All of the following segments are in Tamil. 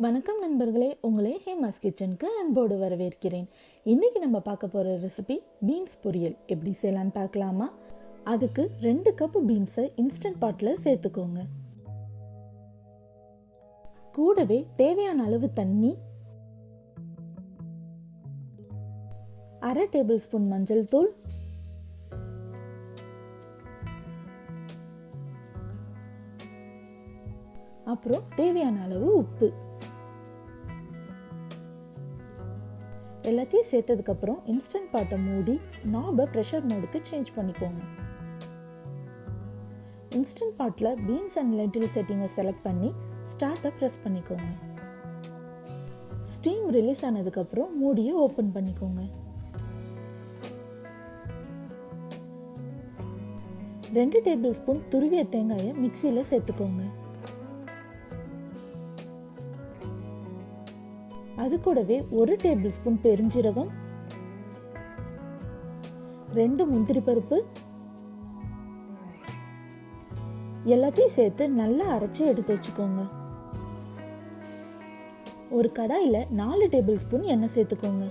வணக்கம் நண்பர்களே, உங்களே ஹேமாஸ் கிச்சனுக்கு அன்போடு வரவேற்கிறேன். இன்றைக்கி நம்ம பார்க்க போகிற ரெசிபி பீன்ஸ் பொரியல். எப்படி செய்யலான்னு பார்க்கலாமா? அதுக்கு 2 கப்பு பீன்ஸை இன்ஸ்டன்ட் பாட்டில் சேர்த்துக்கோங்க. கூடவே தேவையான அளவு தண்ணி, 1/2 டேபிள் ஸ்பூன் மஞ்சள் தூள், அப்புறம் தேவையான அளவு உப்பு எல்லாத்தையும் சேர்த்ததுக்கப்புறம் இன்ஸ்டன்ட் பாட்டை மூடி நாபை ப்ரெஷர் மோடுக்கு சேஞ்ச் பண்ணிக்கோங்க. இன்ஸ்டன்ட் பாட்டில் பீன்ஸ் அண்ட் லென்டில் செட்டிங்கை செலக்ட் பண்ணி ஸ்டார்ட்டை ப்ரெஸ் பண்ணிக்கோங்க. ஸ்டீம் ரிலீஸ் ஆனதுக்கப்புறம் மூடியை ஓப்பன் பண்ணிக்கோங்க. 2 டேபிள் ஸ்பூன் துருவிய தேங்காயை மிக்சியில் சேர்த்துக்கோங்க. அது கூடவே 1 டேபிள் ஸ்பூன் பெருஞ்சீரகம், 2 முந்திரி பருப்பு எல்லாத்தையும் சேர்த்து நல்லா அரைச்சி எடுத்து வச்சுக்கோங்க. ஒரு கடாயில 4 டேபிள் ஸ்பூன் எண்ணெய் சேர்த்துக்கோங்க.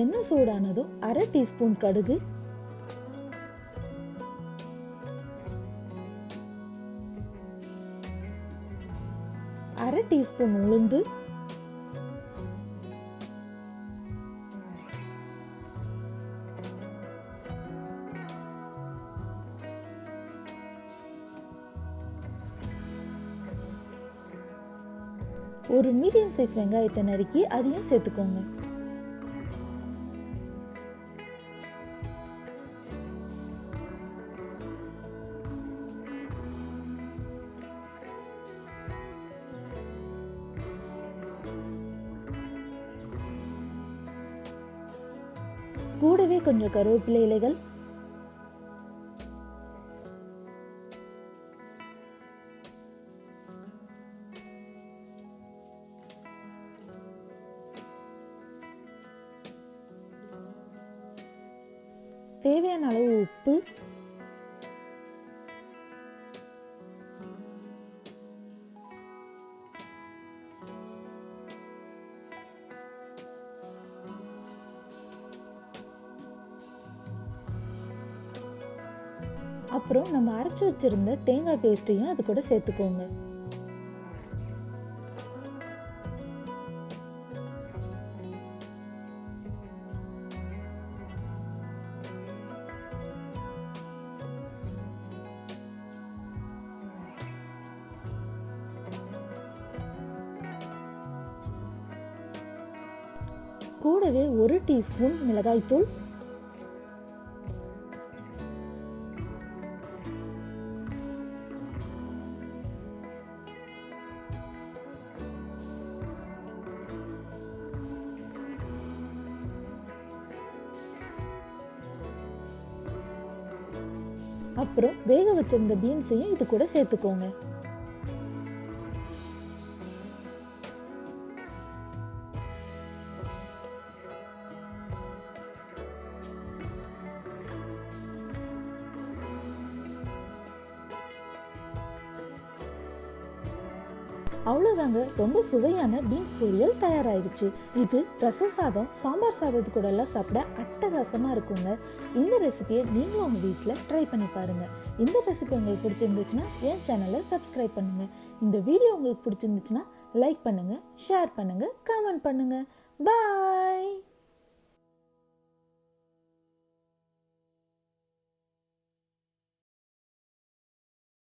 எண்ணெய் சூடானதும் 1/2 டீஸ்பூன் கடுகு, 1/2 டீஸ்பூன் உளுந்து, 1 மீடியம் சைஸ் வெங்காயத்தை நறுக்கி அதையும் சேர்த்துக்கோங்க. கூடவே கொஞ்சம் கருவேப்பிலை இலைகள், தேவையான அளவு உப்பு, அப்புறம் நம்ம அரைச்சு வச்சிருந்த தேங்காய் பேஸ்ட்டையும் அது கூட சேர்த்துக்கோங்க. கூடவே 1 டீஸ்பூன் மிளகாய்த்தூள், அப்புறம் வேக வச்சிருந்த பீன்ஸையும் இது கூட சேர்த்துக்கோங்க. அவ்வளோதாங்க, ரொம்ப சுவையான பீன்ஸ் பொரியல் தயாராகிடுச்சு. இது ரச சாதம், சாம்பார் சாதத்து கூட எல்லாம் சாப்பிட அட்டகாசமாக இருக்குங்க. இந்த ரெசிபியை நீங்களும் உங்கள் வீட்டில் ட்ரை பண்ணி பாருங்கள். இந்த ரெசிபி உங்களுக்கு பிடிச்சிருந்துச்சுன்னா என் சேனலை சப்ஸ்கிரைப் பண்ணுங்கள். இந்த வீடியோ உங்களுக்கு பிடிச்சிருந்துச்சுன்னா லைக் பண்ணுங்கள், ஷேர் பண்ணுங்கள், கமெண்ட் பண்ணுங்கள். பாய்.